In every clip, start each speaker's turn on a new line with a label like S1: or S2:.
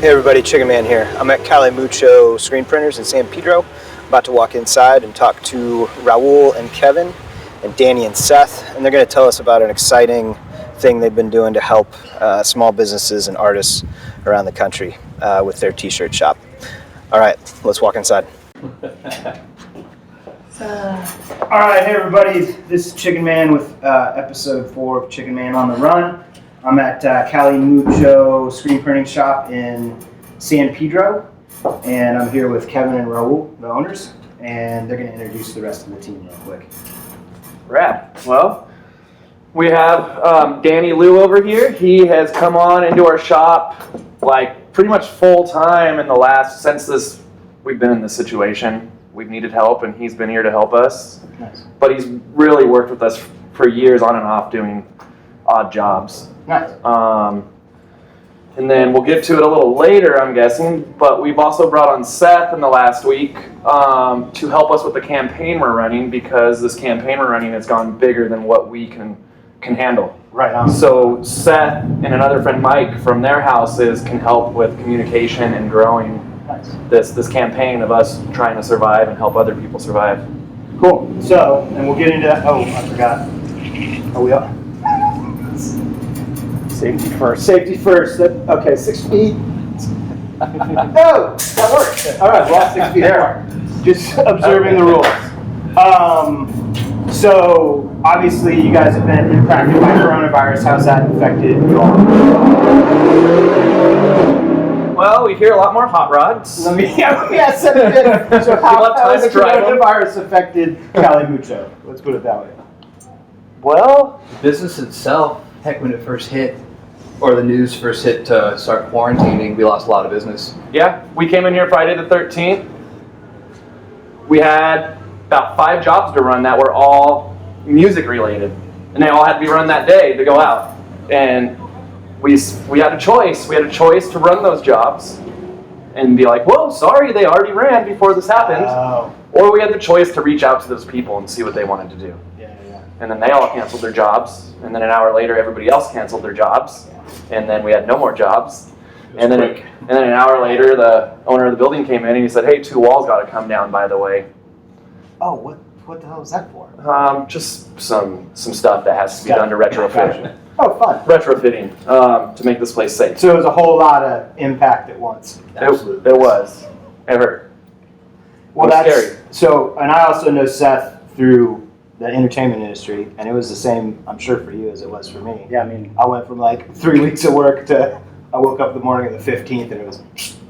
S1: Hey everybody, ChickenMan here. I'm at Cali Mucho Screen Printers in San Pedro. I'm about to walk inside and talk to Raul and Kevin and Danny and Seth, and they're going to tell us about an exciting thing they've been doing to help small businesses and artists around the country with their t-shirt shop. All right, let's walk inside. All right, hey everybody, this is ChickenMan with episode 4 of ChickenMan on the Run. I'm at Cali Mucho Screen Printing Shop in San Pedro, and I'm here with Kevin and Raul, the owners, and they're going to introduce the rest of the team real quick.
S2: Rad. Well, we have Danny Lou over here. He has come on into our shop like pretty much full time in the last, since we've been in this situation. We've needed help, and he's been here to help us.
S1: Nice.
S2: But he's really worked with us for years on and off doing odd jobs.
S1: Nice.
S2: And then we'll get to it a little later, I'm guessing, but we've also brought on Seth in the last week to help us with the campaign we're running, because this campaign we're running has gone bigger than what we can handle.
S1: Right on.
S2: So Seth and another friend, Mike, from their houses can help with communication and growing this campaign of us trying to survive and help other people survive.
S1: Cool. So, and we'll get into that. Oh, I forgot. Are we up? Safety first. Safety first. Okay, 6 feet. Oh, that worked. All right, well, 6 feet there. Just observing the rules. So, obviously, you guys have been impacted by coronavirus. How's that affected you all?
S2: Well, we hear a lot more hot rods.
S1: So how has the coronavirus affected Cali Mucho? Let's put it that way.
S3: Well, the business itself, heck, when it first hit, or the news first hit to start quarantining, we lost a lot of business.
S2: Yeah, we came in here Friday the 13th. We had about 5 jobs to run that were all music related, and they all had to be run that day to go out. And we had a choice. We had a choice to run those jobs and be like, whoa, sorry, they already ran before this happened.
S1: Oh.
S2: Or we had the choice to reach out to those people and see what they wanted to do.
S1: Yeah.
S2: And then they all canceled their jobs, and then an hour later everybody else canceled their jobs, and then we had no more jobs. And then an hour later the owner of the building came in and he said, hey, 2 walls got to come down, by the way.
S1: Oh, what the hell is that for?
S2: Just some stuff that has to be done to retrofit.
S1: Oh, fun.
S2: Retrofitting to make this place safe.
S1: So it was a whole lot of impact at once.
S2: Absolutely. It was. It hurt.
S1: Well,
S2: that's
S1: scary. So, and I also know Seth through the entertainment industry, and it was the same, I'm sure, for you as it was for me. Yeah, I mean, I went from like 3 weeks of work to I woke up the morning of the 15th and it was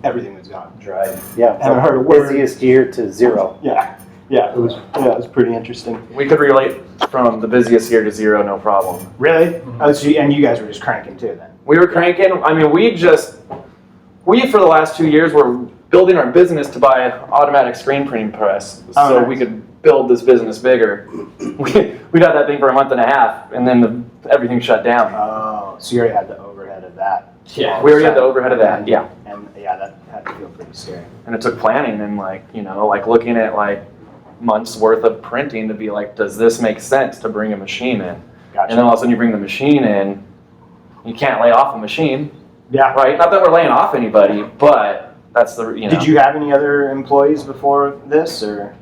S1: everything was gone.
S4: Dry. Yeah.
S1: Haven't heard a word.
S4: Busiest year to 0.
S1: Yeah, it was pretty interesting.
S2: We could relate from the busiest year to 0, no problem.
S1: Really? Mm-hmm. Oh, so and you guys were just cranking too then?
S2: We were cranking. I mean, we for the last 2 years were building our business to buy an automatic screen printing press, so we could build this business bigger. We'd had that thing for a month and a half, and then everything shut down.
S1: Oh, so you already had the overhead of that.
S2: Yeah, we already had the overhead of that. Yeah.
S1: And yeah, that had to feel pretty scary.
S2: And it took planning and looking at months worth of printing to be like, does this make sense to bring a machine in?
S1: Gotcha.
S2: And then all of a sudden you bring the machine in, you can't lay off a machine.
S1: Yeah.
S2: Right? Not that we're laying off anybody, but that's the,
S1: Did you have any other employees before this, or?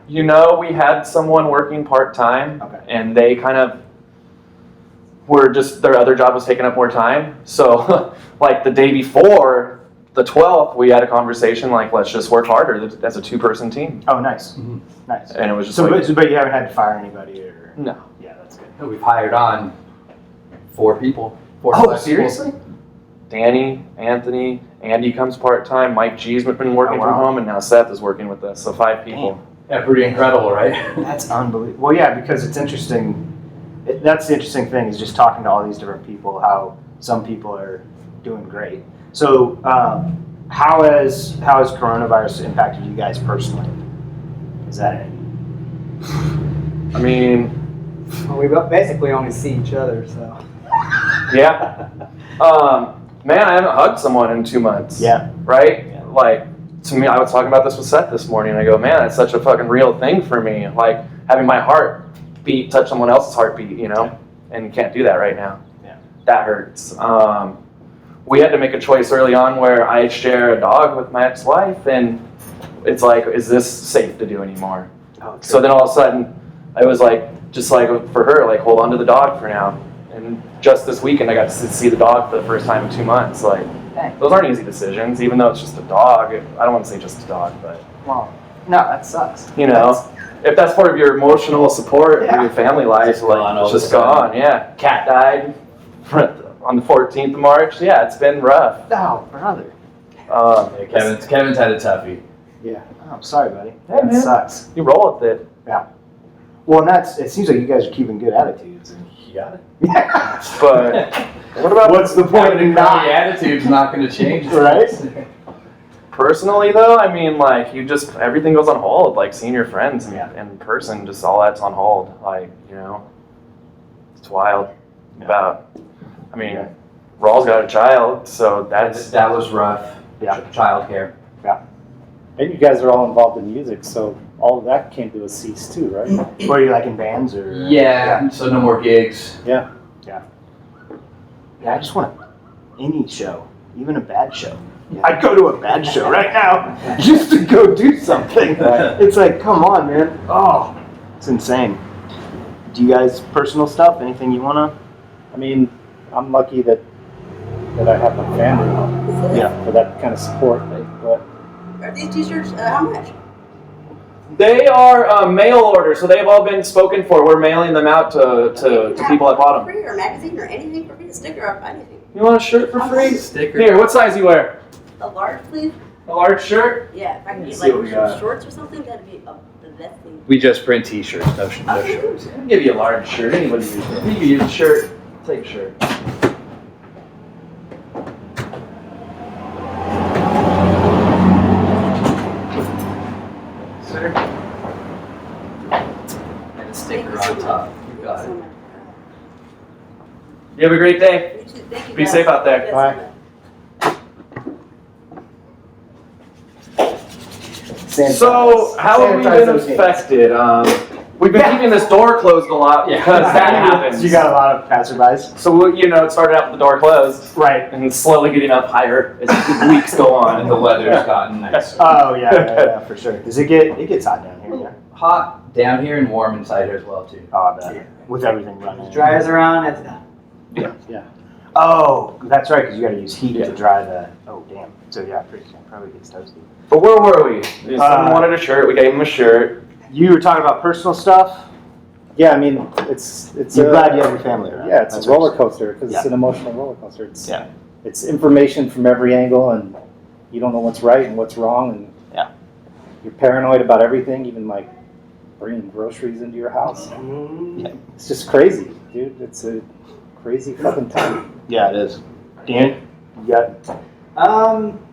S2: We had someone working part-time, and they kind of were just, their other job was taking up more time. So, like the day before, the 12th, we had a conversation like, let's just work harder as a 2-person team.
S1: Oh, nice. Mm-hmm. Nice.
S2: And it was just
S1: but you haven't had to fire anybody, or?
S2: No.
S1: Yeah, that's good.
S3: No, we've hired on 4 people. 4
S2: Oh, seriously? Danny, Anthony, Andy comes part-time, Mike G's been working from home, and now Seth is working with us, so 5 people.
S1: Damn.
S3: Yeah, pretty incredible, right?
S1: That's unbelievable. Well, yeah, because it's interesting. That's the interesting thing, is just talking to all these different people, how some people are doing great. So how has coronavirus impacted you guys personally? Is that it?
S2: I mean...
S5: Well, we basically only see each other, so...
S2: Yeah. Man, I haven't hugged someone in 2 months.
S1: Yeah.
S2: Right? Yeah. Like, to me, I was talking about this with Seth this morning, and I go, man, it's such a fucking real thing for me. Like, having my heart touch someone else's heartbeat, and you can't do that right now.
S1: Yeah.
S2: That hurts. we had to make a choice early on where I share a dog with my ex-wife, and it's like, is this safe to do anymore?
S5: Oh,
S2: So then all of a sudden, I was like, just like for her, like hold on to the dog for now. And just this weekend, I got to see the dog for the first time in 2 months. Like, those aren't easy decisions, even though it's just a dog. I don't want to say just a dog, but
S5: Well, no, that sucks.
S2: you know, if that's part of your emotional support for your family life, like it's just gone. Yeah, cat died on the 14th of March. Yeah, it's been rough.
S5: Oh, brother.
S3: Yeah, Kevin's had a toughie.
S5: Yeah. Oh, I'm sorry, buddy.
S2: Hey,
S5: That
S2: man.
S5: sucks.
S2: You roll with it.
S5: Well, and it seems like you guys are keeping good attitudes.
S3: You got it.
S5: Yeah.
S2: But what about
S5: What's the point in
S3: The
S5: not?
S3: attitude's not going to change.
S5: Right?
S2: personally though? I mean, like you just everything goes on hold. Like seeing your friends in person, just all that's on hold. Like it's wild. I mean, Rawls got a child, so
S3: That was rough.
S5: Yeah.
S3: Childcare.
S4: And you guys are all involved in music, so all of that came to a cease too, right?
S5: Were you like in bands or?
S3: Yeah. So no more gigs.
S5: Yeah, I just want any show, even a bad show. I'd go to a bad show right now just to go do something. It's like, come on, man. Oh, it's insane. Do you guys personal stuff? Anything you wanna?
S4: I mean, I'm lucky that I have my family for that kind of support. But
S6: Are these t-shirts, how much?
S2: They are mail order, so they've all been spoken for. We're mailing them out to people that bought them.
S6: Free or magazine or anything for free, a sticker or anything.
S2: You want a shirt for free?
S3: Sticker.
S2: Here, what size you wear?
S6: A large, please?
S2: A large shirt?
S6: Yeah, if I can get
S2: see what we got.
S6: like shorts or something, that'd be the best thing.
S3: We just print T-shirts. No shirts.
S2: I can give you a large shirt. Anybody use it. You can use a shirt. Take a shirt. Sir?
S3: And a sticker on top. You got it.
S2: You have a great day.
S6: You too. Thank you,
S2: Be
S6: guys.
S2: safe out there.
S6: Yes,
S4: Bye.
S2: So, how have we been affected? We've been keeping this door closed a lot because that happens.
S5: You got a lot of passerbys.
S2: So, it started out with the door closed.
S5: Right.
S2: And slowly getting up higher as the weeks go on.
S3: And the weather's gotten nice.
S5: Oh yeah, for sure. Does it gets hot down here? Yeah.
S3: Hot down here and warm inside here as well too.
S5: Oh, I bet. With everything running.
S7: Dryers are on, it's done.
S5: Oh, that's right, because you got to use heat to dry the. Oh, damn. So yeah, probably gets toasty.
S2: But where were we? Someone wanted a shirt. We gave him a shirt.
S5: You were talking about personal stuff.
S4: yeah, I mean, it's
S5: You're glad you have your family around.
S4: yeah, it's
S5: That's
S4: a
S5: what
S4: roller
S5: you're saying.
S4: coaster because it's an emotional roller coaster. It's
S5: Yeah.
S4: information from every angle, and you don't know what's right and what's wrong, and you're paranoid about everything, even like bringing groceries into your house. It's just crazy, dude. It's a crazy fucking time.
S5: Yeah, it is. Dan, you got.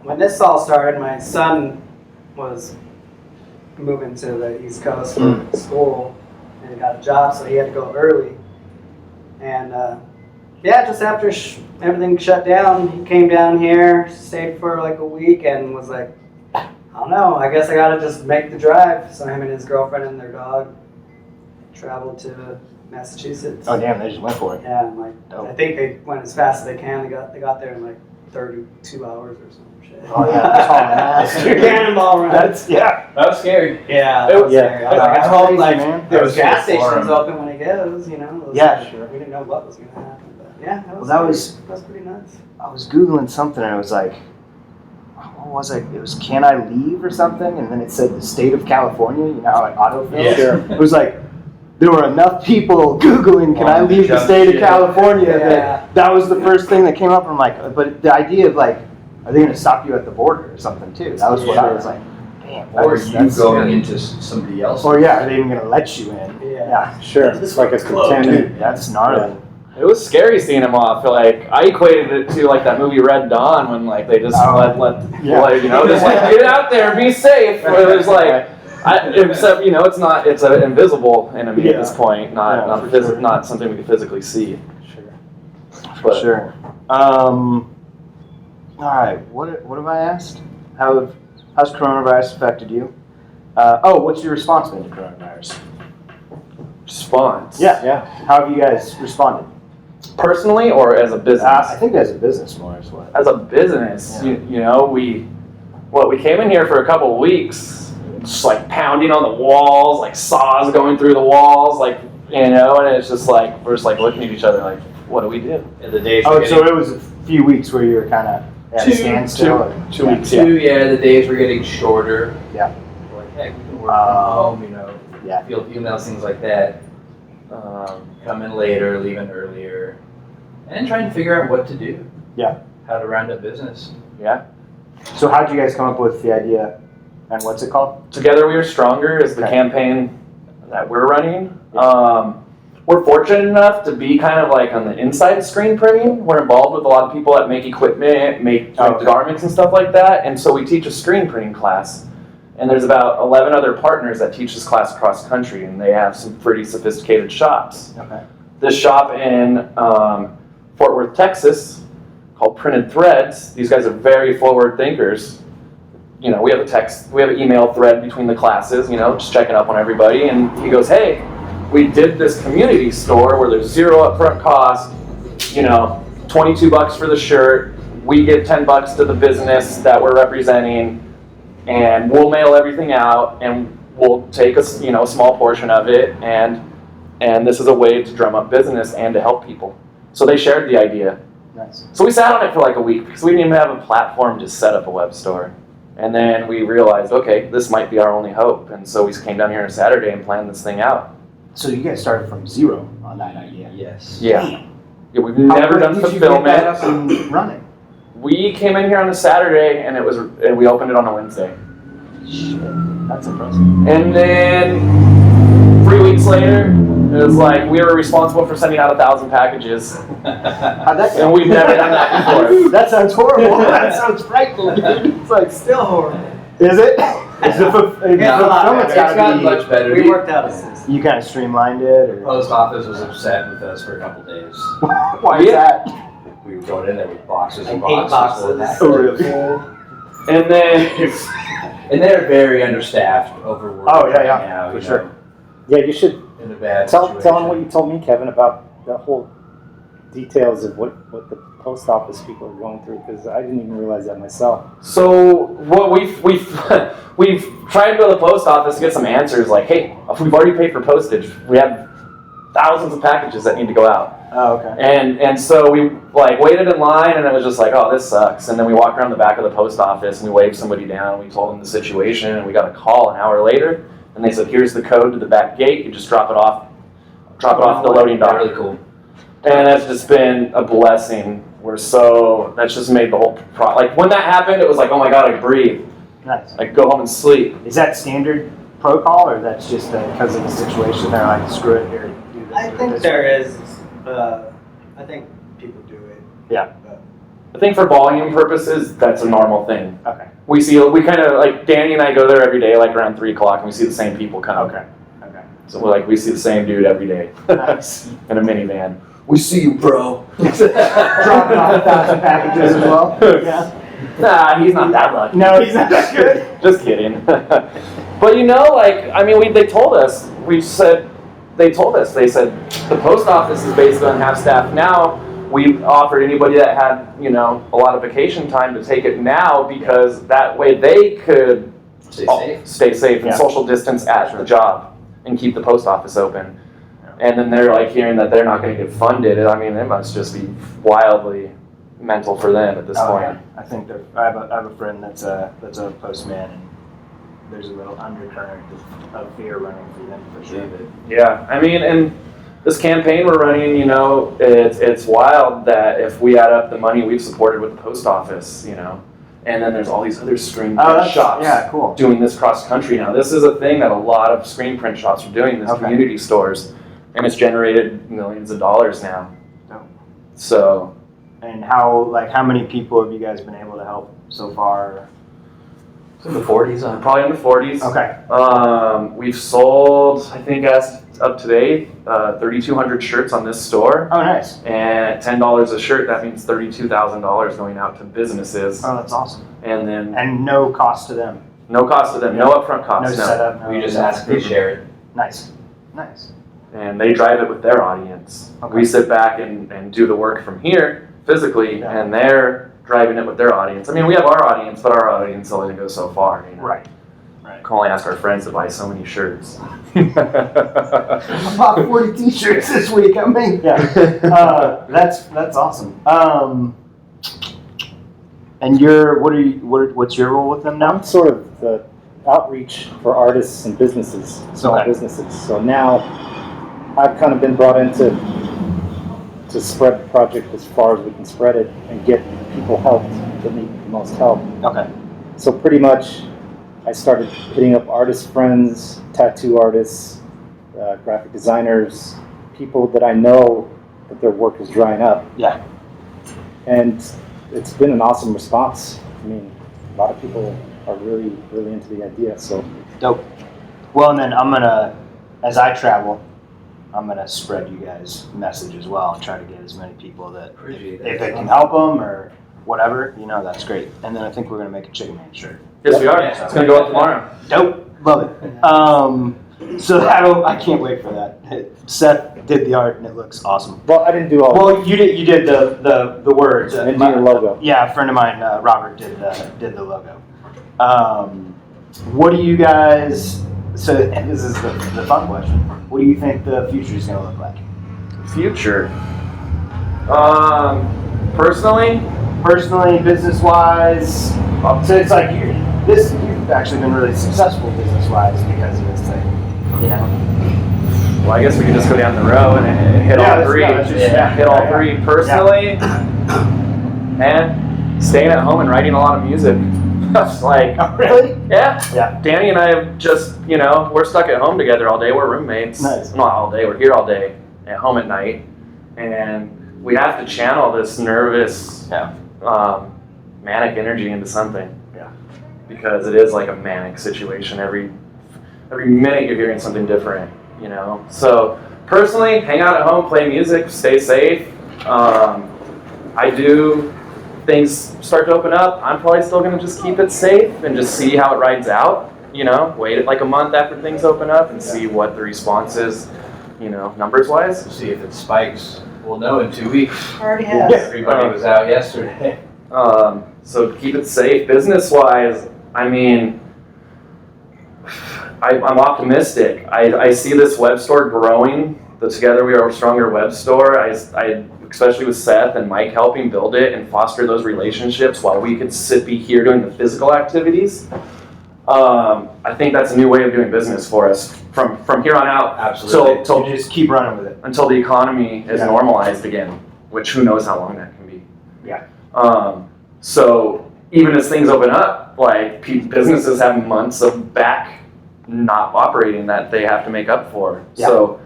S7: When this all started, my son was moving to the East Coast for school, and he got a job, so he had to go early. And just after everything shut down, he came down here, stayed for like a week, and was like, I don't know, I guess I gotta just make the drive. So him and his girlfriend and their dog traveled to Massachusetts.
S5: Oh, damn, they just went for it.
S7: Yeah, and like
S5: Dope.
S7: I think they went as fast as they can. They got there in like 32 hours or some shit.
S5: Oh, yeah, that's all I asked.
S7: Cannonball run.
S5: That
S3: That was scary.
S7: Yeah,
S2: It
S7: that
S2: was-
S7: was scary. I was like, I
S5: that's
S7: hope
S5: crazy,
S7: like
S5: man.
S7: there
S3: That
S7: was
S3: was
S7: gas
S3: so far.
S7: stations open when he goes. You know. It was
S5: Yeah,
S7: like,
S5: sure.
S7: We didn't know what was gonna happen, but yeah, that was.
S5: Well, that was
S7: pretty nuts.
S5: I was Googling something and I was like, what was it? It was Can I Leave or something? And then it said the state of California, you know how like autofills?
S3: Yeah.
S4: Sure.
S5: It was like, there were enough people Googling, can I leave the state of California?
S7: Yeah.
S5: That was the first thing that came up. I'm like, but the idea of like, are they going to stop you at the border or something too? That was what I was like, damn.
S3: Or
S5: that's
S3: you
S5: scary.
S3: going into somebody else.
S5: Or yeah, are they even going to let you in?
S7: Yeah.
S4: Sure, it's like a
S5: Dude,
S4: contaminant.
S5: that's gnarly.
S2: It was scary seeing him off. Like I equated it to like that movie Red Dawn when like they just let just like get out there, be safe. Where there's like, except it's not. It's an invisible enemy at this point, not something we can physically see.
S5: For sure. All right. What have I asked? How's coronavirus affected you? What's your response been to coronavirus?
S2: Response.
S5: Yeah. How have you guys responded?
S2: personally or as a business?
S5: I think as a business more is what.
S2: As a business,
S5: Yeah.
S2: you know, we came in here for a couple of weeks, just like pounding on the walls, like saws going through the walls, like, you know, and it's just like, we're just like looking at each other like, what do we do?
S3: And the days
S5: Oh,
S3: were
S5: so it was a few weeks where you were kind of at a standstill. or-
S2: 2 weeks,
S3: the days were getting shorter.
S5: Yeah.
S3: We're like, heck, we can work from home, you know,
S5: Yeah.
S3: field emails, things like that. Come in later, leaving earlier, and trying to figure out what to do.
S5: Yeah.
S3: How to round up business.
S2: Yeah.
S5: So how'd you guys come up with the idea, and what's it called?
S2: Together We Are Stronger is the
S5: Okay.
S2: campaign that we're running. We're fortunate enough to be kind of like on the inside of screen printing. We're involved with a lot of people that make equipment, make
S5: Okay.
S2: garments and stuff like that. And so we teach a screen printing class. And there's about 11 other partners that teach this class across country, and they have some pretty sophisticated shops.
S5: Okay.
S2: This shop in Fort Worth, Texas, called Printed Threads. These guys are very forward thinkers. You know, we have an email thread between the classes, you know, just checking up on everybody. And he goes, hey, we did this community store where there's zero upfront cost, you know, 22 bucks for the shirt. We give 10 bucks to the business that we're representing, and we'll mail everything out, and we'll take a small portion of it, and this is a way to drum up business and to help people. So they shared the idea.
S5: Nice.
S2: So we sat on it for like a week because we didn't even have a platform to set up a web store. And then we realized, okay, this might be our only hope. And so we came down here on a Saturday and planned this thing out.
S5: So you guys started from zero on that idea.
S3: Yes.
S2: Yeah, we've
S5: How
S2: never
S5: quick
S2: done
S5: did you get that up
S2: fulfillment.
S5: and running?
S2: We came in here on a Saturday and we opened it on a Wednesday.
S5: Shit, that's impressive.
S2: And then 3 weeks later, it was like we were responsible for sending out 1,000 packages.
S5: How'd that
S2: And
S5: go?
S2: we've never done that before.
S5: That sounds horrible. That sounds frightening, dude. It's like,
S7: Still horrible.
S5: is it? Is the fulfillment's
S7: It's a lot better.
S3: It's
S5: gotta
S3: gotten
S5: be-
S3: much better.
S7: We worked out a system.
S5: You kind of streamlined it, or
S3: Post office was upset with us for a couple days.
S5: why is that?
S3: We were going in there with boxes and
S7: Like 8
S3: boxes. full of
S7: boxes.
S5: Oh, really?
S2: And then
S3: And they're very understaffed, overworked.
S5: Oh, yeah,
S3: right
S5: yeah,
S3: now,
S5: for
S3: you
S5: sure.
S3: know,
S4: Yeah, you should
S3: in a bad
S4: tell
S3: situation.
S4: them what you told me, Kevin, about the whole details of what the post office people are going through, because I didn't even realize that myself.
S2: So what we've tried to go to the post office to get some answers. Like, hey, we've already paid for postage. We have thousands of packages that need to go out,
S5: Oh, okay.
S2: and so we like waited in line, and it was just like, oh, this sucks. And then we walked around the back of the post office, and we waved somebody down. And we told them the situation, and we got a call an hour later, and they said, here's the code to the back gate. You just drop it off the loading dock.
S3: Really cool.
S2: And that's just been a blessing. That's just made the whole like when that happened, it was like, oh my god, I breathe.
S5: Nice.
S2: I go home and sleep.
S5: Is that standard protocol, or that's just because of the situation? They're like, screw it, here. Do this,
S7: I
S5: do
S7: think
S5: this.
S7: there is. I think people do it.
S5: Yeah.
S7: But
S2: I think for volume purposes, that's a normal thing.
S5: Okay.
S2: We kind of like Danny and I go there every day, like around 3 o'clock, and we see the same people come.
S5: Okay. Okay.
S2: So we see the same dude every day
S5: Nice.
S2: in a minivan. We see you, bro.
S5: Dropping off 1,000 packages as well. Yeah.
S2: Nah, he's not that lucky.
S5: No, he's not that good.
S2: Just kidding. But they told us. They said the post office is basically on half staff now. We offered anybody that had, a lot of vacation time to take it now because that way they could stay safe and
S5: Yeah.
S2: social distance at the job and keep the post office open. And then they're like hearing that they're not going to get funded. I mean, it must just be wildly mental for them at this
S5: Oh,
S2: point.
S5: yeah. I think I have a friend that's a postman, and there's a little undercurrent of fear running through them for sure.
S2: Yeah, I mean, and this campaign we're running, it's wild that if we add up the money we've supported with the post office, and then there's all these other screen print shops
S5: Yeah, cool.
S2: doing this cross country now. This is a thing that a lot of screen print shops are doing, these
S5: Okay.
S2: community stores, and it's generated millions of dollars now.
S5: Oh.
S2: So,
S5: And how many people have you guys been able to help so far?
S3: It's in the 40s.
S2: probably in the 40s.
S5: Okay.
S2: We've sold, I think as of today, 3,200 shirts on this store.
S5: Oh, nice.
S2: And at $10 a shirt, that means $32,000 going out to businesses.
S5: Oh, that's awesome.
S2: And then
S5: And no cost to them.
S2: no cost to them, no upfront
S5: No
S2: cost. No.
S5: setup. No
S3: We just ask they share it.
S5: Nice. Nice.
S2: and they drive it with their audience.
S5: Okay.
S2: We sit back and do the work from here physically, and they're driving it with their audience. I mean, we have our audience, but our audience only goes so far. You know?
S5: Right.
S2: We can only ask our friends to buy so many shirts.
S5: I bought 40 T-shirts this week. I mean, that's awesome. And what's your role with them now?
S4: I'm sort of the outreach for artists and businesses, small businesses. So now I've kind of been brought in to spread the project as far as we can spread it and get people helped that need the most help.
S5: Okay.
S4: So pretty much I started hitting up artist friends, tattoo artists, graphic designers, people that I know that their work is drying up.
S5: Yeah.
S4: And it's been an awesome response. I mean, a lot of people are really, really into the idea. So
S5: Dope. Well, and then as I travel, I'm gonna spread you guys' message as well and try to get as many people that if it can help them or whatever, that's great. And then I think we're gonna make a ChickenMan shirt.
S2: Yes, we are. It's going to go up tomorrow.
S5: Dope. Love it. So I can't wait for that. Seth did the art and it looks awesome.
S4: well, I didn't do all.
S5: Well, you did the words.
S4: And do your logo.
S5: Yeah, a friend of mine, Robert, did the logo. What do you guys? So, and this is the fun question. What do you think the future is going to look like?
S2: Future. Personally,
S5: business-wise. So it's like you've actually been really successful business-wise because of this thing.
S2: well, I guess we can just go down the row and hit all three. Hit all three. Personally, man, staying at home and writing a lot of music. Like,
S5: Oh, really?
S2: yeah. Danny and I have just, we're stuck at home together all day. We're roommates.
S5: Nice.
S2: Not all day. We're here all day, at home at night, and we have to channel this nervous, manic energy into something.
S5: Yeah.
S2: Because it is like a manic situation. Every minute you're hearing something different. So personally, hang out at home, play music, stay safe. I do. Things start to open up, I'm probably still going to just keep it safe and just see how it rides out. Wait like a month after things open up and see what the response is, numbers wise.
S3: See if it spikes. We'll know in 2 weeks.
S6: Already has.
S3: Everybody was out yesterday.
S2: So keep it safe. Business wise, I mean, I'm optimistic. I see this web store growing. The Together We Are Stronger web store. I especially with Seth and Mike helping build it and foster those relationships while we could be here doing the physical activities. I think that's a new way of doing business for us from here on out.
S3: Absolutely.
S2: Till
S5: You just keep running with it.
S2: until the economy is normalized again, which who knows how long that can be.
S5: Yeah.
S2: So even as things open up, like businesses have months of back not operating that they have to make up for.
S5: Yeah.
S2: So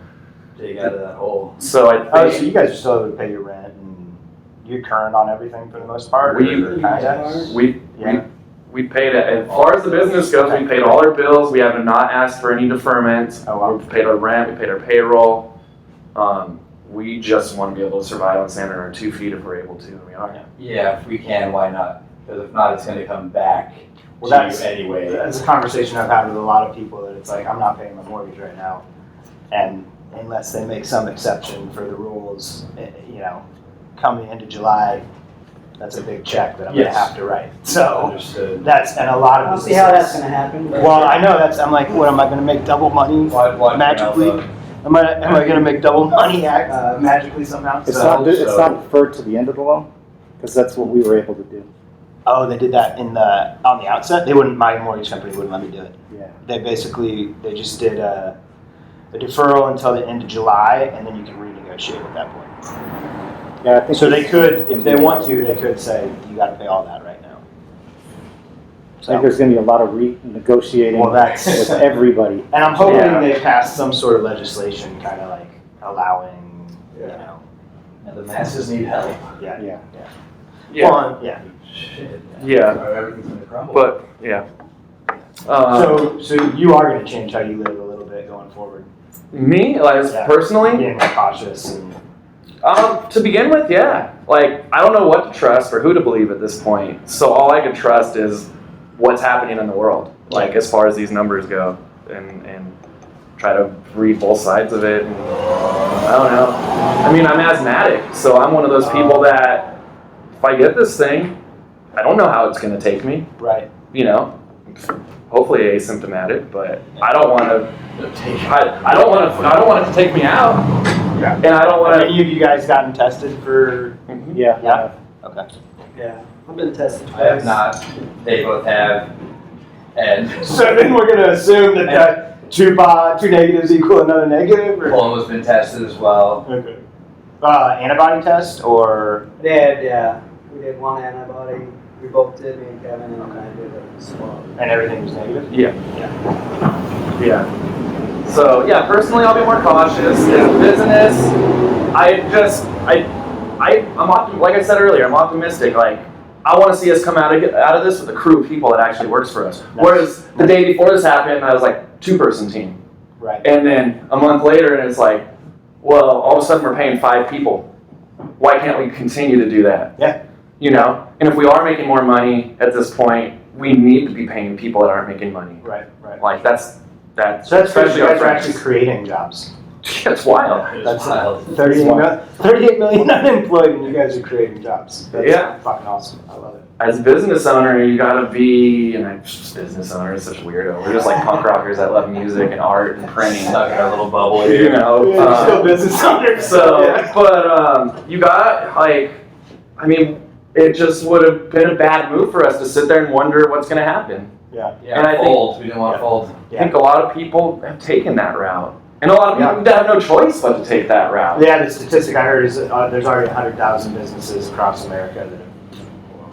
S3: Dig out of that hole.
S2: so I think
S5: Oh, so you guys are still able to pay your rent and you're current on everything for the most part?
S2: We paid it. As far as the business goes, we paid all our bills. We have not asked for any deferment.
S5: Oh, wow.
S2: We've paid our rent. We paid our payroll. We just want to be able to survive and stand on our 2 feet if we're able to. And we are.
S3: Yeah, if we can, why not? Because if not, it's going to come back
S5: Well,
S3: to
S5: that's-
S3: you anyway.
S5: That's a conversation I've had with a lot of people that it's like, I'm not paying my mortgage right now. And unless they make some exception for the rules, coming into July, that's a big check that I'm going to have to write. So
S3: Understood.
S5: and a lot of
S7: I'll see how that's gonna happen.
S5: Well, I know I'm like, what, am I going to make double money magically? Am I going to make double money magically somehow?
S4: It's
S5: So-
S4: not deferred to the end of the loan, because that's what we were able to do.
S5: Oh, they did that on the outset? My mortgage company wouldn't let me do it.
S4: Yeah.
S5: They just did a deferral until the end of July, and then you can renegotiate at that point.
S4: Yeah, I think
S5: So they could, if they want to, they could say, you gotta pay all that right now.
S4: I think there's going to be a lot of renegotiating
S5: Well, that's-
S4: with everybody.
S5: And I'm hoping
S2: Yeah.
S5: they pass some sort of legislation, kind of like allowing,
S3: And the masses need help.
S5: yeah.
S4: Yeah.
S2: Yeah.
S5: Well, yeah.
S3: Shit.
S2: Yeah.
S3: Or everything's going to crumble.
S2: But yeah.
S5: So you are gonna change how you live a little bit going forward.
S2: Me, like
S5: Yeah.
S2: personally,
S5: Being more cautious and,
S2: to begin with, yeah. Like I don't know what to trust or who to believe at this point. So all I can trust is what's happening in the world, like as far as these numbers go, and try to read both sides of it. And I don't know. I mean, I'm asthmatic, so I'm one of those people that if I get this thing, I don't know how it's going to take me.
S5: Right.
S2: You know, hopefully asymptomatic, but I don't want to. I don't want to. I don't want it to take me out.
S5: Yeah.
S2: And I don't want
S5: Have
S2: to.
S5: any of you guys gotten tested for?
S4: Yeah.
S5: Yeah. Okay.
S7: Yeah, I've been tested
S3: I have
S7: twice.
S3: not. They both have. And
S5: So then we're gonna assume that two negatives equal another negative, or?
S3: Polo's been tested as well.
S5: Okay. Antibody test or?
S7: Yeah. We did one antibody. We both did, me and Kevin, and I did a swab.
S5: And everything was negative?
S2: Yeah. So yeah, personally, I'll be more cautious. As a business, I'm like I said earlier, I'm optimistic. Like I want to see us come out of this with a crew of people that actually works for us. Whereas the day before this happened, I was like 2-person team.
S5: Right.
S2: And then a month later, and it's like, well, all of a sudden we're paying 5 people. Why can't we continue to do that?
S5: Yeah.
S2: You know, and if we are making more money at this point, we need to be paying people that aren't making money.
S5: Right.
S2: Like that's
S5: So that's because
S2: especially
S5: you
S2: our
S5: guys are
S2: friends.
S5: actually creating jobs.
S2: It's wild.
S5: That's
S3: wild.
S5: 38 million unemployed, and you guys are creating jobs. That's
S2: Yeah.
S5: fucking awesome. I love it.
S2: As a business owner, you gotta be, and I'm just business owner is such a weirdo. We're just like punk rockers that love music and art and printing.
S3: Stuck in our little bubble
S2: You
S3: here.
S2: know.
S5: Yeah, you're still business owners.
S2: So,
S5: yeah.
S2: but you got like, I mean, it just would have been a bad move for us to sit there and wonder what's gonna happen.
S5: Yeah.
S3: Yeah,
S2: And I think-
S3: fold. We didn't want to fold.
S2: I think a lot of people have taken that route, and a lot of people have no choice but to take that route.
S5: Yeah, the statistic I heard is that there's already 100,000 businesses across America that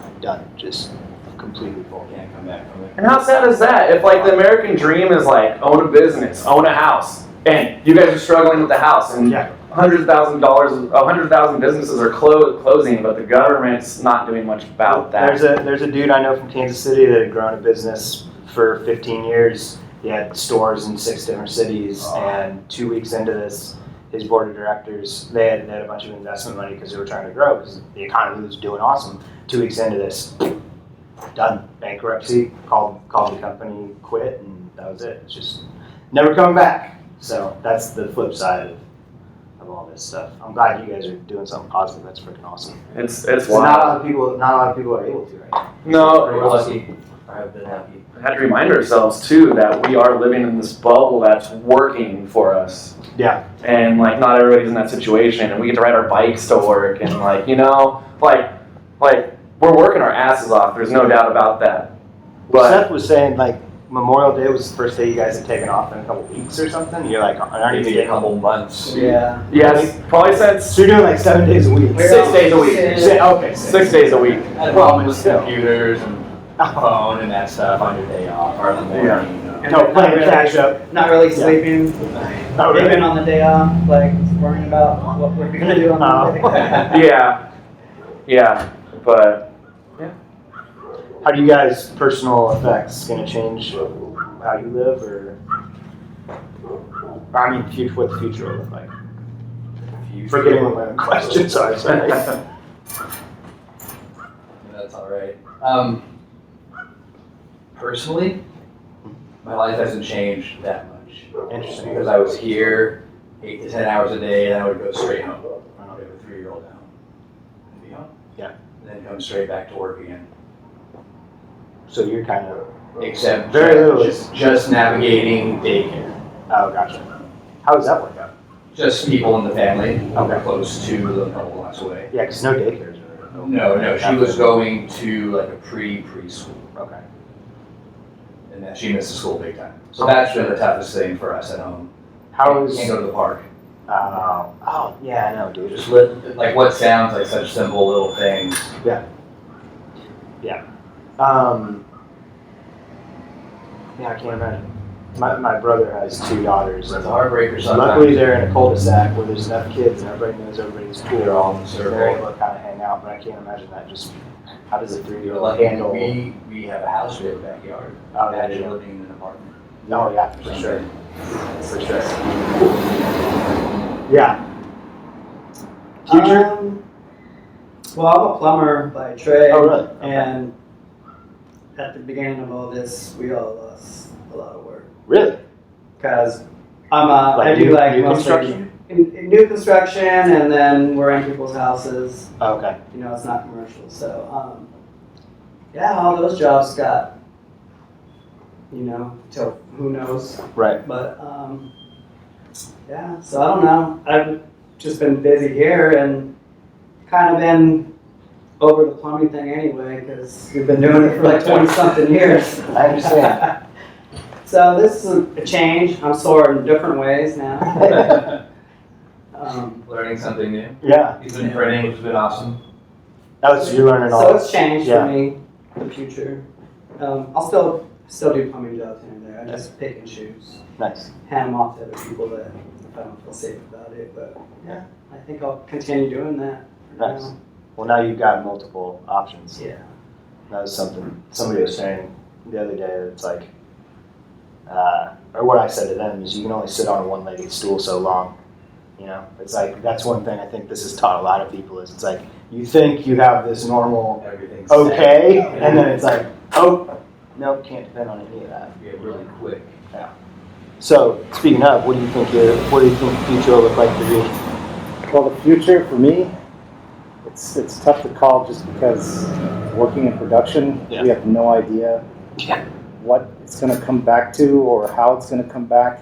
S5: have done just completely full.
S3: Can't come back from it.
S2: And how sad is that? If like the American dream is like own a business, own a house, and you guys are struggling with the house, and
S5: Yeah.
S2: $100,000 businesses are closing, but the government's not doing much about that.
S5: There's a dude I know from Kansas City that had grown a business for 15 years. He had stores in 6 different cities, and 2 weeks into this, his board of directors, they had a bunch of investment money because they were trying to grow because the economy was doing awesome. 2 weeks into this, done, bankruptcy, called the company, quit, and that was it. It's just never coming back. So that's the flip side of all this stuff. I'm glad you guys are doing something positive. That's freaking awesome.
S2: It's
S5: Not a
S2: wild.
S5: lot of people are able to right now.
S2: No,
S3: We're lucky. I've been happy.
S2: we have to remind ourselves too that we are living in this bubble that's working for us.
S5: Yeah.
S2: And like not everybody's in that situation, and we get to ride our bikes to work, and like like we're working our asses off. There's no doubt about that. But
S5: Seth was saying like Memorial Day was the first day you guys had taken off in a couple weeks or something. You're like, aren't even
S3: Maybe a couple months.
S7: Yeah.
S2: yes, probably since
S5: So you're doing like 7 days a week.
S2: 6 days a week.
S5: Okay.
S2: 6 days a week.
S3: Well, with computers and phone and that stuff on your day off or in the morning.
S2: Yeah.
S3: You know.
S7: And
S5: No,
S7: not
S5: playing
S7: really-
S5: catch up.
S7: Not really
S5: Yeah.
S7: sleeping.
S5: Oh, really?
S7: Even on the day off, like worrying about what we're gonna do on the
S5: Oh.
S7: day.
S2: Yeah, but
S5: How do you guys' personal effects gonna change how you live, or I mean, what the future will look like? Forgetting what my own questions are. Sorry.
S3: That's all right. Personally, my life hasn't changed that much.
S5: Interesting.
S3: Because I was here 8 to 10 hours a day, and I would go straight home. I don't have a 3-year-old now. And be home.
S5: Yeah.
S3: And then come straight back to work again.
S5: So you're kind of
S3: Except
S5: Very little.
S3: just navigating daycare.
S5: oh, gotcha. How does that work out?
S3: Just people in the family.
S5: Okay.
S3: Close to the couple blocks away.
S5: Yeah, because no daycares are open.
S3: No, she was going to like a preschool.
S5: Okay.
S3: And then she missed the school big time. So that's been the toughest thing for us at home.
S5: How is?
S3: Can't go to the park.
S5: Oh, yeah, I know, dude.
S3: Just like what sounds like such simple little things.
S5: Yeah, I can't imagine. My brother has 2 daughters.
S3: It's a
S5: And
S3: heartbreaker sometimes.
S5: luckily, they're in a cul-de-sac where there's enough kids and everybody knows everybody's cool.
S3: They're all in the
S5: So they're
S3: circle.
S5: able to kind of hang out, but I can't imagine that. Just how does a
S3: You're
S5: 3-year-old
S3: lucky.
S5: handle?
S3: We have a house, we have a backyard.
S5: Oh, yeah,
S3: Imagine
S5: yeah.
S3: living in an apartment.
S5: Oh, yeah, for sure. For sure. Yeah. Future?
S7: Well, I'm a plumber by trade.
S5: Oh, really? Okay.
S7: And at the beginning of all this, we all lost a lot of work.
S5: Really?
S7: Because I do
S5: new-
S7: like
S5: new
S7: mostly
S5: construction?
S7: in new construction, and then we're in people's houses.
S5: Okay.
S7: You know, it's not commercial. So, yeah, all those jobs got, you know, till who knows.
S5: Right.
S7: But, yeah, so I don't know. I've just been busy here and kind of been over the plumbing thing anyway, because we've been doing it for like 20-something years.
S5: I understand.
S7: So this is a change. I'm sore in different ways now.
S3: Learning something new.
S5: Yeah.
S3: You've been printing, which has been awesome.
S5: You're learning all.
S7: So it's changed
S5: Yeah.
S7: for me, the future. I'll still do plumbing jobs here and there. I just pick and choose.
S5: Nice.
S7: Hand them off to other people that if I don't feel safe about it. But yeah, I think I'll continue doing that. for
S5: Nice.
S7: now.
S5: Well, now you've got multiple options.
S7: Yeah.
S5: That was something somebody was saying the other day. It's like, or what I said to them is, you can only sit on a one-legged stool so long. You know, it's like that's one thing I think this has taught a lot of people is it's like you think you have this normal
S3: Everything's
S5: okay, and then it's like, oh, nope, can't depend on any of that.
S3: get really quick.
S5: So speaking of, what do you think the future will look like for you?
S4: Well, the future for me, it's tough to call just because working in production,
S5: Yeah.
S4: we have no idea
S5: Yeah.
S4: what it's going to come back to or how it's going to come back.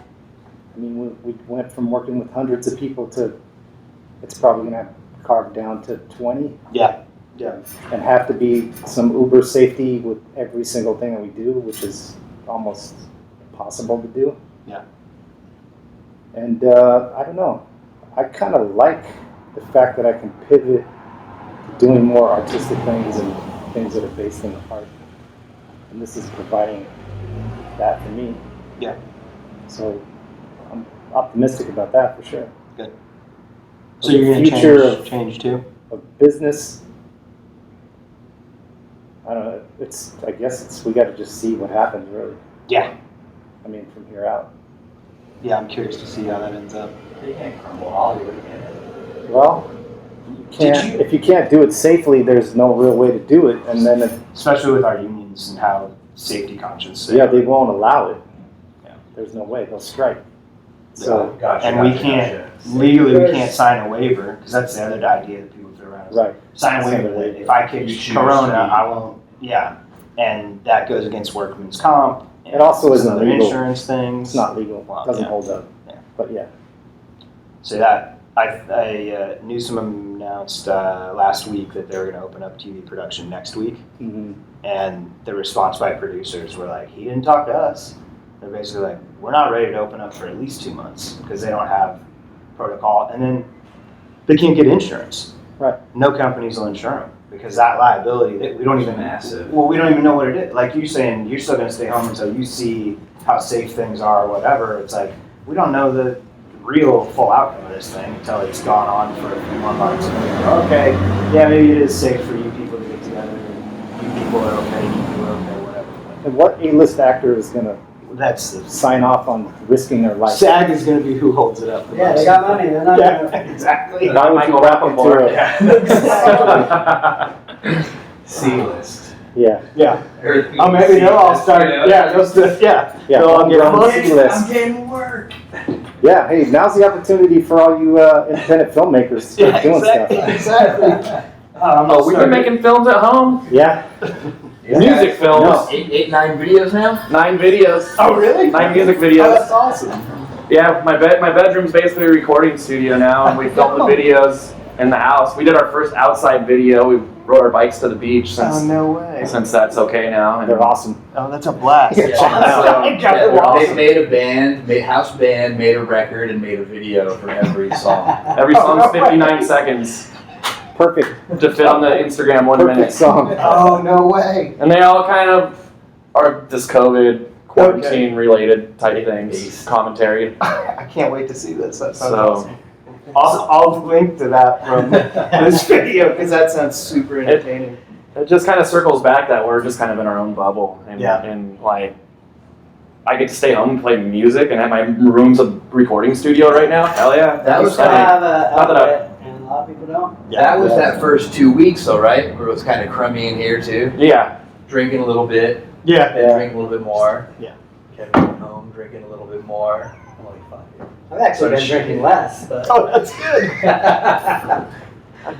S4: I mean, we went from working with hundreds of people to it's probably going to carve down to 20.
S5: Yeah. Yeah.
S4: And have to be some uber safety with every single thing that we do, which is almost impossible to do.
S5: Yeah.
S4: And I don't know. I kind of like the fact that I can pivot to doing more artistic things and things that are based in the art. And this is providing that for me.
S5: Yeah.
S4: So I'm optimistic about that for sure.
S5: So you're going to change too?
S4: Of business, I don't know. I guess we got to just see what happens, really.
S5: Yeah.
S4: I mean, from here out.
S5: Yeah, I'm curious to see how that ends up.
S3: You can't crumble Hollywood, can you?
S4: Well, if you can't do it safely, there's no real way to do it. And then,
S5: Especially with our unions and how safety conscious.
S4: they won't allow it.
S5: Yeah.
S4: There's no way they'll strike. So
S3: Gotcha,
S5: And we
S3: gotcha,
S5: can't,
S3: gotcha.
S5: legally, we can't sign a waiver, because that's the other idea that people throw around. is
S4: right,
S5: Sign a waiver that if I
S3: You
S5: catch
S3: choose
S5: corona,
S3: to.
S5: I won't, yeah. And that goes against workman's comp. and
S4: It also
S5: some
S4: isn't
S5: other
S4: legal.
S5: insurance things.
S4: it's not legal.
S5: Well,
S4: It doesn't
S5: yeah.
S4: hold up.
S5: Yeah.
S4: But yeah,
S5: So that, I Newsom announced last week that they were going to open up TV production next week.
S4: hmm
S5: And the response by producers were like, he didn't talk to us. They're basically like, we're not ready to open up for at least 2 months because they don't have protocol. And then they can't get insurance.
S4: Right.
S5: No companies will insure them because that liability, we don't even,
S3: Massive.
S5: well, we don't even know what it is. Like you saying, you're still going to stay home until you see how safe things are or whatever. It's like, we don't know the real full outcome of this thing until it's gone on for a few more months. And we go, okay, yeah, maybe it is safe for you people to get together. You people are okay, you people are okay, whatever.
S4: and what A-list actor is going to
S5: That's the
S4: sign off on risking their life?
S5: SAG is going to be who holds it up. The
S7: Yeah,
S5: most.
S7: they got money. They're not
S5: Yeah,
S7: gonna.
S5: exactly.
S4: Why would you walk into
S3: C-list.
S4: Yeah,
S5: Yeah.
S3: Everything
S5: Oh, maybe they'll all start.
S3: you know?
S5: Yeah, yeah.
S4: yeah.
S5: They'll all get
S4: homegrown
S5: booked.
S4: C-list.
S3: I'm getting work.
S4: Yeah, hey, now's the opportunity for all you independent filmmakers to start
S5: Yeah,
S4: doing
S5: exactly.
S4: stuff.
S5: Exactly.
S2: Oh, we've been making films at home.
S4: Yeah,
S2: Music films.
S4: No.
S3: 9 videos now?
S2: 9 videos.
S5: Oh, really?
S2: 9 music
S5: Oh,
S2: videos.
S5: that's awesome.
S2: Yeah, my bedroom's basically a recording studio now, and we film the videos in the house. We did our first outside video. We rode our bikes to the beach
S5: Oh,
S2: since
S5: no way.
S2: that's okay now. And
S4: they're awesome.
S5: Oh, that's a blast.
S3: Yeah,
S5: I got it.
S3: they
S5: Awesome.
S3: made a band, house band, made a record, and made a video for every song.
S2: every song's 59 seconds
S4: Perfect,
S2: to fit on the Instagram 1
S4: perfect
S2: minute.
S4: song.
S5: Oh, no way.
S2: And they all kind of are this COVID quarantine related type things, commentary.
S5: I can't wait to see this. That sounds
S2: So-
S5: awesome. I'll link to that from this video because that sounds super entertaining.
S2: It just kind of circles back that we're just kind of in our own bubble, and,
S5: Yeah.
S2: and like I get to stay home and play music, and have my room's a recording studio right now. Hell yeah!
S3: That was
S7: Still have an
S2: Not that I-
S7: outlet, and a lot of people don't.
S3: That was that first 2 weeks, though, right? Where it was kind of crummy in here, too.
S2: Yeah,
S3: Drinking a little bit,
S5: Yeah.
S3: then drinking a little bit more.
S5: Yeah.
S3: Kevin went home, drinking a little bit more.
S7: I've actually been drinking less, but
S5: Oh, that's good.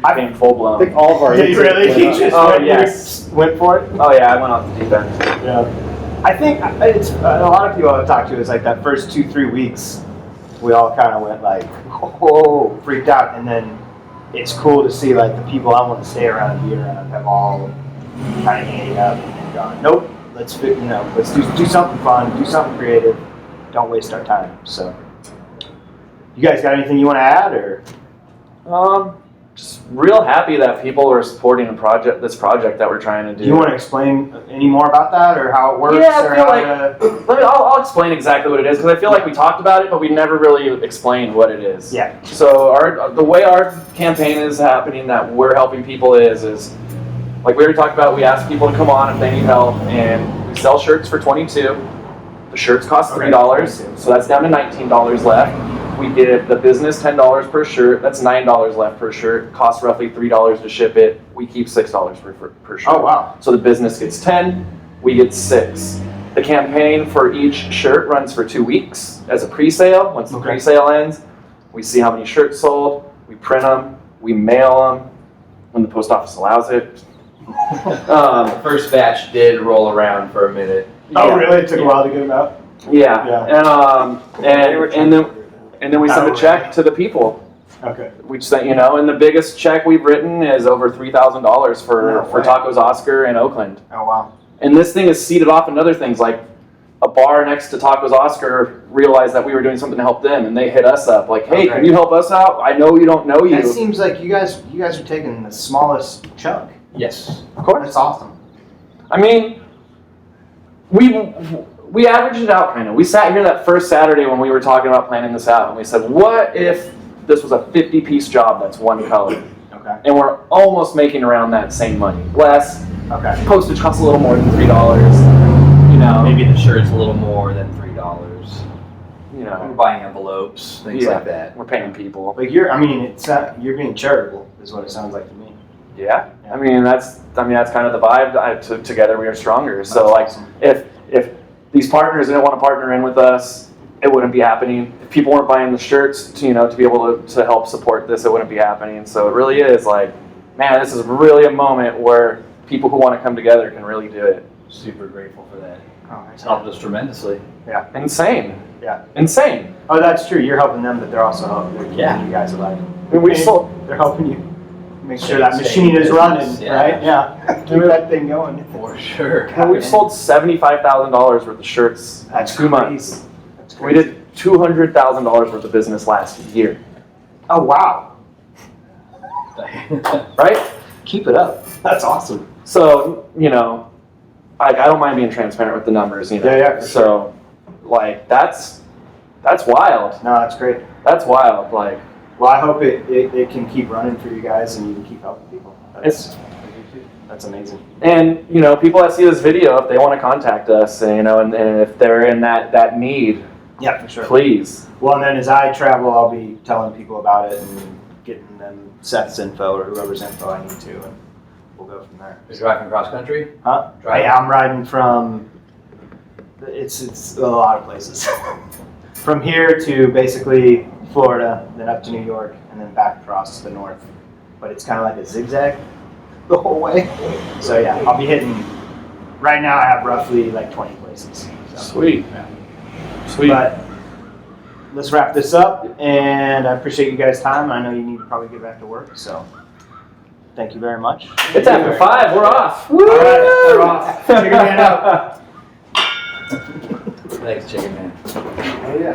S2: I mean, full blown.
S4: I think all of our
S5: Did you really?
S4: intakes
S5: You
S4: went up.
S5: just
S2: Oh,
S5: went,
S2: yes.
S5: went for it?
S2: Oh yeah, I went off the deep end.
S5: Yeah. I think it's a lot of people I've talked to is like that first 2-3 weeks, we all kind of went like, whoa, freaked out, and then it's cool to see like the people I want to stay around and be around have all kind of hanging up and gone, nope, let's do something fun, do something creative, don't waste our time. So, you guys got anything you want to add or?
S2: Just real happy that people are supporting this project that we're trying to do.
S5: Do you want to explain any more about that or how it works?
S2: Yeah, I
S5: or
S2: feel
S5: how
S2: like I'll explain exactly what it is because I feel like we talked about it, but we never really explained what it is.
S5: Yeah.
S2: So the way our campaign is happening, that we're helping people is like we already talked about. We ask people to come on if they need help, and we sell shirts for $22. The shirts cost $3, so that's down to $19 left. We give the business $10 per shirt. That's $9 left per shirt. Costs roughly $3 to ship it. We keep $6 per shirt.
S5: Oh, wow.
S2: So the business gets 10, we get 6. The campaign for each shirt runs for 2 weeks as a pre-sale. Once the pre-sale ends, we see how many shirts sold. We print them. We mail them when the post office allows it.
S3: The first batch did roll around for a minute.
S5: Oh, really? It took a while to get them out?
S2: Yeah. And then we send a check to the people.
S5: Okay.
S2: We sent, and the biggest check we've written is over $3,000 for Tacos Oscar in Oakland.
S5: Oh, wow.
S2: And this thing is seeded off into other things, like a bar next to Tacos Oscar realized that we were doing something to help them, and they hit us up like, "Hey, can you help us out? I know we don't know you."
S5: It seems like you guys are taking the smallest chunk.
S3: Yes.
S2: Of course.
S5: That's awesome.
S2: I mean, we averaged it out kind of. We sat here that first Saturday when we were talking about planning this out, and we said, what if this was a 50-piece job that's one color?
S5: Okay.
S2: And we're almost making around that same money. Less.
S5: Okay.
S2: Postage costs a little more than $3.
S3: Maybe the shirt's a little more than $3. We're buying envelopes, things like that.
S2: We're paying people.
S5: Like you're being charitable, is what it sounds like to me.
S2: Yeah. I mean that's kind of the vibe. Together we are stronger. So like,
S5: awesome.
S2: if these partners didn't want to partner in with us, it wouldn't be happening. If people weren't buying the shirts to be able to help support this, it wouldn't be happening. So it really is like, man, this is really a moment where people who want to come together can really do it.
S3: Super grateful for that.
S5: Oh,
S3: It's helped us tremendously.
S5: Yeah.
S2: Insane.
S5: Yeah.
S2: Insane.
S5: Oh, that's true. You're helping them, but they're also helping you guys alive.
S2: I mean,
S5: They're helping you make sure that machine is running, right? Yeah. Keep that thing going.
S3: For sure.
S2: And we've sold $75,000 worth of shirts in 2 months.
S5: That's
S2: We
S5: crazy.
S2: did $200,000 worth of business last year.
S5: Oh, wow.
S2: Right?
S5: Keep it up. That's awesome.
S2: So, I don't mind being transparent with the numbers,
S5: Yeah, for
S2: So, like, that's wild.
S5: No, that's great.
S2: That's wild. Like,
S5: Well, I hope it can keep running for you guys and you can keep helping people. That's amazing.
S2: and, people that see this video, if they want to contact us, and if they're in that need,
S5: Yeah, for sure.
S2: please.
S5: Well, and then as I travel, I'll be telling people about it and getting them Seth's info or whoever's info I need to, and we'll go from there.
S3: You're driving cross country?
S5: Huh?
S3: Driving.
S5: I'm riding from, it's a lot of places. From here to basically Florida, then up to New York, and then back across to the north. But it's kind of like a zigzag the whole way. So yeah, I'll be hitting, right now I have roughly like 20 places. So,
S2: Sweet.
S5: yeah.
S2: Sweet.
S5: But let's wrap this up, and I appreciate you guys' time. I know you need to probably get back to work, so thank you very much.
S2: It's after 5. We're off.
S5: All right, we're off. ChickenMan out.
S3: Thanks, ChickenMan.
S5: Oh, yeah.